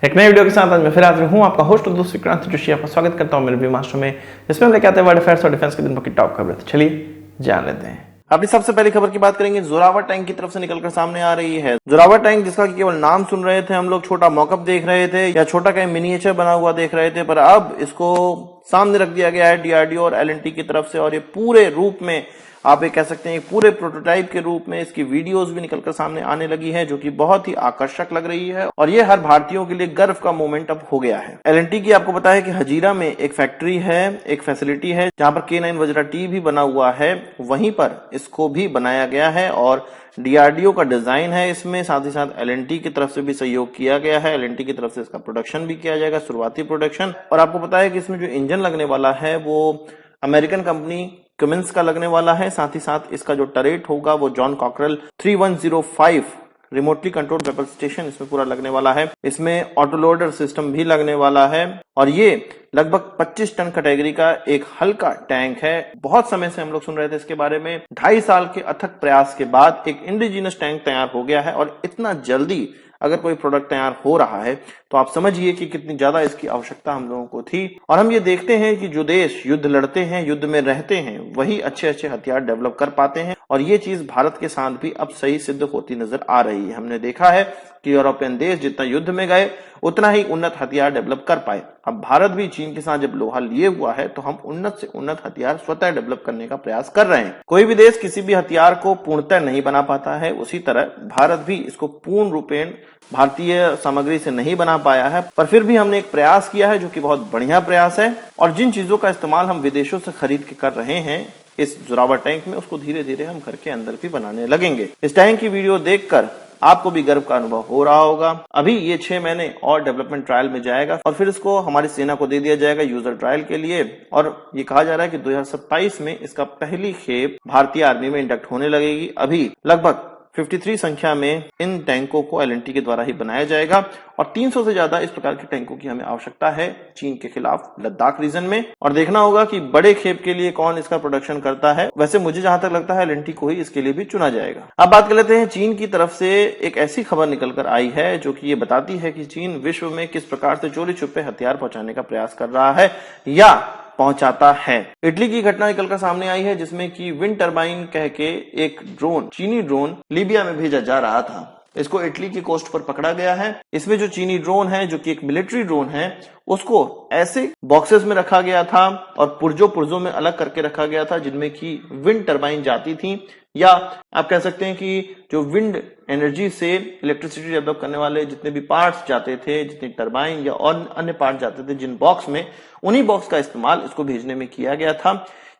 एक नई वीडियो के साथ आज मैं फिर हाजिर हूं, आपका होस्ट और दोस्त विक्रांत जोशी। आपका स्वागत करता हूं मेरे व्यू मास्टर में, जिसमें हम लेके आते हैं वर्ल्ड अफेयर्स और डिफेंस के दिन भर की टॉप खबरें। तो चलिए जान लेते हैं। अपनी सबसे पहली खबर की बात करेंगे। जोरावर टैंक की तरफ से निकलकर सामने आ रही है। जोरावर टैंक, जिसका कि केवल नाम सुन रहे थे हम लोग, छोटा मॉकअप देख रहे थे या छोटा कहीं मिनिएचर बना हुआ देख रहे थे, पर अब इसको सामने रख दिया गया है डीआरडीओ और एलएनटी की तरफ से, और ये पूरे रूप में आप ये कह सकते हैं पूरे प्रोटोटाइप के रूप में इसकी वीडियोस भी निकलकर सामने आने लगी है, जो कि बहुत ही आकर्षक लग रही है और ये हर भारतीयों के लिए गर्व का मोमेंट अब हो गया है। एलएनटी की आपको पता है कि हजीरा में एक फैक्ट्री है, एक फैसिलिटी है जहां पर K9 वज्रा टी भी बना हुआ है, वहीं पर इसको भी बनाया गया है और डीआरडीओ का डिजाइन है इसमें, साथ ही साथ एलएनटी की तरफ से भी सहयोग किया गया है। एलएनटी की तरफ से इसका प्रोडक्शन भी किया जाएगा, शुरुआती प्रोडक्शन। और आपको पता है कि इसमें जो इंजन लगने वाला है वो अमेरिकन कंपनी क्यूमेंस का लगने वाला है। साथ ही साथ इसका जो टरेट होगा वो John cockerel 3105 remotely control weapon station इसमें पूरा लगने वाला है। इसमें ऑटोलोडर सिस्टम भी लगने वाला है और ये लगभग 25 टन कैटेगरी का एक हल्का टैंक है। बहुत समय से हम लोग सुन रहे थे इसके बारे में। 2.5 साल के अथक प्रयास के बाद एक इंडिजिनस टैंक तैयार हो गया है और इतना जल्दी अगर कोई प्रोडक्ट तैयार हो रहा है तो आप समझिए कि कितनी ज्यादा इसकी आवश्यकता हम लोगों को थी। और हम ये देखते हैं कि जो देश युद्ध लड़ते हैं, युद्ध में रहते हैं, वही अच्छे अच्छे हथियार डेवलप कर पाते हैं और ये चीज भारत के साथ भी अब सही सिद्ध होती नजर आ रही है। हमने देखा है कि यूरोपियन देश जितना युद्ध में गए उतना ही उन्नत हथियार डेवलप कर पाए। अब भारत भी चीन के साथ जब लोहा लिए हुआ है तो हम उन्नत से उन्नत हथियार स्वतः डेवलप करने का प्रयास कर रहे हैं। कोई भी देश किसी भी हथियार को पूर्णतः नहीं बना पाता है, उसी तरह भारत भी इसको पूर्ण रूपेण भारतीय सामग्री से नहीं बना पाया है, पर फिर भी हमने एक प्रयास किया है जो कि बहुत बढ़िया प्रयास है। और जिन चीजों का इस्तेमाल हम विदेशों से खरीद के कर रहे हैं इस जोरावर टैंक में, उसको धीरे धीरे हम घर के अंदर भी बनाने लगेंगे। इस टैंक की वीडियो देखकर आपको भी गर्व का अनुभव हो रहा होगा। अभी ये 6 महीने और डेवलपमेंट ट्रायल में जाएगा और फिर इसको हमारी सेना को दे दिया जाएगा यूजर ट्रायल के लिए। और ये कहा जा रहा है कि 2027 में इसका पहली खेप भारतीय आर्मी में इंडक्ट होने लगेगी। अभी लगभग 53 संख्या में इन टैंकों को एलएनटी के द्वारा ही बनाया जाएगा और 300 से ज्यादा इस प्रकार के टैंकों की हमें आवश्यकता है चीन के खिलाफ लद्दाख रीजन में। और देखना होगा कि बड़े खेप के लिए कौन इसका प्रोडक्शन करता है। वैसे मुझे जहां तक लगता है एलएनटी को ही इसके लिए भी चुना जाएगा। अब बात कर लेते हैं चीन की तरफ से एक ऐसी खबर निकल कर आई है जो कि ये बताती है कि चीन विश्व में किस प्रकार से चोरी छुपे हथियार पहुंचाने का प्रयास कर रहा है या पहुंचाता है। इटली की घटना निकलकर सामने आई है जिसमें कि विंड टरबाइन कह के एक ड्रोन, चीनी ड्रोन लीबिया में भेजा जा रहा था। इसको इटली की कोस्ट पर पकड़ा गया है। इसमें जो चीनी ड्रोन है, जो कि एक मिलिट्री ड्रोन है, उसको ऐसे बॉक्सेस में रखा गया था और पुर्जों में अलग करके रखा गया था जिनमें की विंड टरबाइन जाती थी, या आप कह सकते हैं कि जो विंड एनर्जी से इलेक्ट्रिसिटी डेवलप करने वाले जितने भी पार्ट्स जाते थे, जितने टरबाइन या और अन्य पार्ट जाते थे जिन बॉक्स में, उन्हीं बॉक्स का इस्तेमाल इसको भेजने में किया गया था।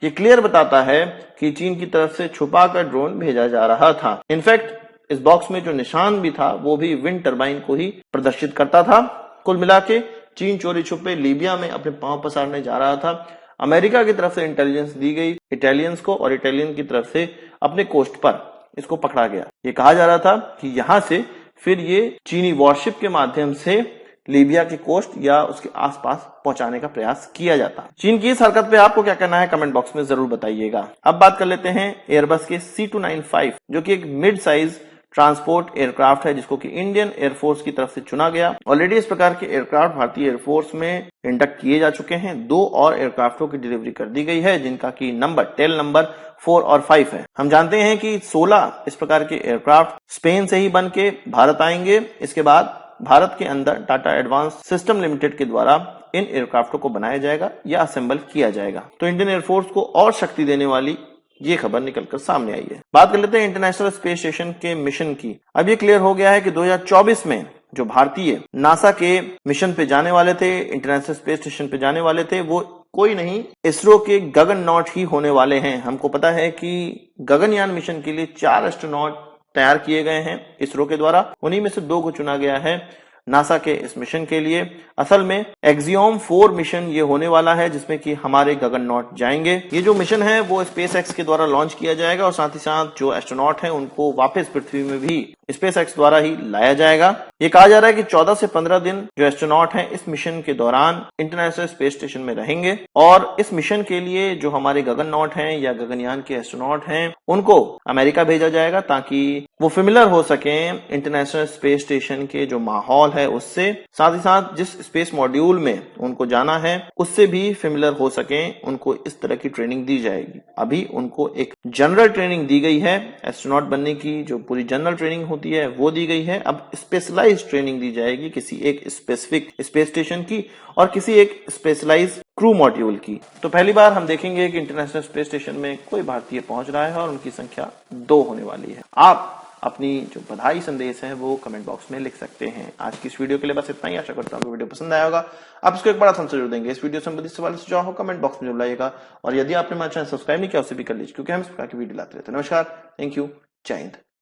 ये क्लियर बताता है कि चीन की तरफ से छुपाकर ड्रोन भेजा जा रहा था। इनफैक्ट इस बॉक्स में जो निशान भी था वो भी विंड टरबाइन को ही प्रदर्शित करता था। कुल मिला के चीन चोरी छुपे लीबिया में अपने पांव पसारने जा रहा था। अमेरिका की तरफ से इंटेलिजेंस दी गई इटालियंस को और इटालियन की तरफ से अपने कोस्ट पर इसको पकड़ा गया। ये कहा जा रहा था कि यहां से फिर ये चीनी वॉरशिप के माध्यम से लीबिया के कोस्ट या उसके आसपास पहुंचाने का प्रयास किया जाता। चीन की इस हरकत पे आपको क्या कहना है कमेंट बॉक्स में जरूर बताइएगा। अब बात कर लेते हैं एयरबस के C295, जो कि एक मिड साइज ट्रांसपोर्ट एयरक्राफ्ट है जिसको कि इंडियन एयरफोर्स की तरफ से चुना गया। ऑलरेडी इस प्रकार के एयरक्राफ्ट भारतीय एयरफोर्स में इंडक्ट किए जा चुके हैं। 2 और एयरक्राफ्टों की डिलीवरी कर दी गई है जिनका की टेल नंबर 4 और 5 है। हम जानते हैं कि 16 इस प्रकार के एयरक्राफ्ट स्पेन से ही बन के भारत आएंगे। इसके बाद भारत के अंदर टाटा एडवांस सिस्टम लिमिटेड के द्वारा इन एयरक्राफ्टों को बनाया जाएगा या असेंबल किया जाएगा। तो इंडियन एयरफोर्स को और शक्ति देने वाली ये खबर निकलकर सामने आई है। बात कर लेते हैं इंटरनेशनल स्पेस स्टेशन के मिशन की। अब ये क्लियर हो गया है कि 2024 में जो भारतीय नासा के मिशन पे जाने वाले थे, इंटरनेशनल स्पेस स्टेशन पे जाने वाले थे, वो कोई नहीं, इसरो के गगननॉट ही होने वाले हैं। हमको पता है कि गगनयान मिशन के लिए 4 एस्ट्रोनॉट तैयार किए गए हैं इसरो के द्वारा। उन्हीं में से 2 को चुना गया है नासा के इस मिशन के लिए। असल में एक्सियोम 4 मिशन ये होने वाला है जिसमें कि हमारे गगननॉट जाएंगे। ये जो मिशन है वो स्पेस एक्स के द्वारा लॉन्च किया जाएगा और साथ ही साथ जो एस्ट्रोनॉट हैं उनको वापस पृथ्वी में भी SpaceX द्वारा ही लाया जाएगा। ये कहा जा रहा है कि 14 से 15 दिन जो एस्ट्रोनॉट हैं इस मिशन के दौरान इंटरनेशनल स्पेस स्टेशन में रहेंगे और इस मिशन के लिए जो हमारे गगननॉट हैं या गगनयान के एस्ट्रोनॉट हैं उनको अमेरिका भेजा जाएगा ताकि वो फेमिलियर हो सके इंटरनेशनल स्पेस स्टेशन के जो माहौल है उससे, साथ ही साथ जिस स्पेस मॉड्यूल में उनको जाना है उससे भी फेमिलियर हो सके। उनको इस तरह की ट्रेनिंग दी जाएगी। अभी उनको एक जनरल ट्रेनिंग दी गई है, एस्ट्रोनॉट बनने की जो पूरी जनरल ट्रेनिंग होती है वो दी गई है। अब स्पेशलाइज्ड ट्रेनिंग दी जाएगी किसी एक स्पेसिफिक स्पेस स्टेशन की और किसी एक स्पेशलाइज्ड क्रू मॉड्यूल की। तो पहली बार हम देखेंगे कि इंटरनेशनल स्पेस स्टेशन में कोई भारतीय पहुंच रहा है और उनकी संख्या 2 होने वाली है। आप अपनी जो बधाई संदेश है वो कमेंट बॉक्स में लिख सकते हैं। आज की इस वीडियो के लिए बस इतना ही। आशा करता हूँ वीडियो पसंद आया होगा। आप इसको एक बड़ा थम्स अप जरूर देंगे। इस वीडियो संबंधित सवाल सुझाव हो कमेंट बॉक्स में जरूर लाइएगा और यदि आपने हमारा चैनल सब्सक्राइब नहीं किया उसे भी कर लीजिए क्योंकि हम इस प्रकार की वीडियो लाते रहते हैं। नमस्कार, थैंक यू, जय हिंद।